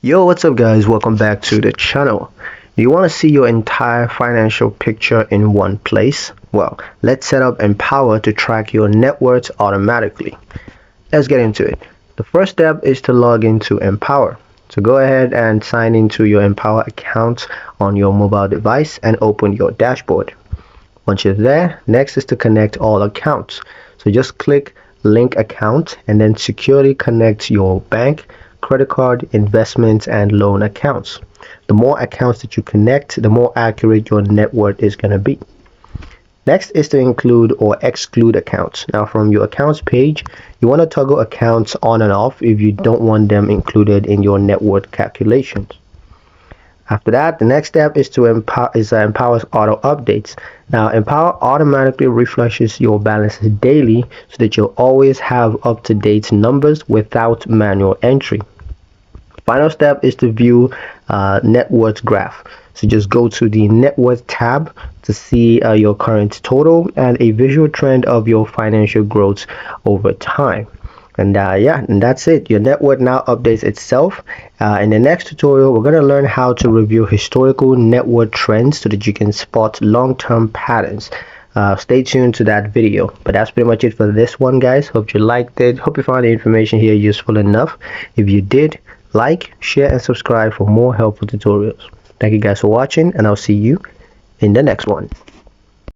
Yo, what's up guys? Welcome back to the channel. Do you want to see your entire financial picture in one place? Well, let's set up Empower to track your net worth automatically. Let's get into it. The first step is to log into Empower. So go ahead and sign into your Empower account on your mobile device and open your dashboard. Once you're there, next is to connect all accounts. So just click link account and then securely connect your bank, credit card, investments, and loan accounts. The more accounts that you connect, the more accurate your net worth is going to be. Next is to include or exclude accounts. Now from your accounts page, you want to toggle accounts on and off if you don't want them included in your net worth calculations. After that, the next step is to Empower's auto updates. Now, Empower automatically refreshes your balances daily so that you'll always have up-to-date numbers without manual entry. Final step is to view net worth graph. So just go to the net worth tab to see your current total and a visual trend of your financial growth over time. And yeah, and that's it. Your net worth now updates itself. In the next tutorial, we're going to learn how to review historical net worth trends so that you can spot long-term patterns. Stay tuned to that video. But that's pretty much it for this one, guys. Hope you liked it. Hope you found the information here useful enough. If you did, like, share, and subscribe for more helpful tutorials. Thank you guys for watching, and I'll see you in the next one.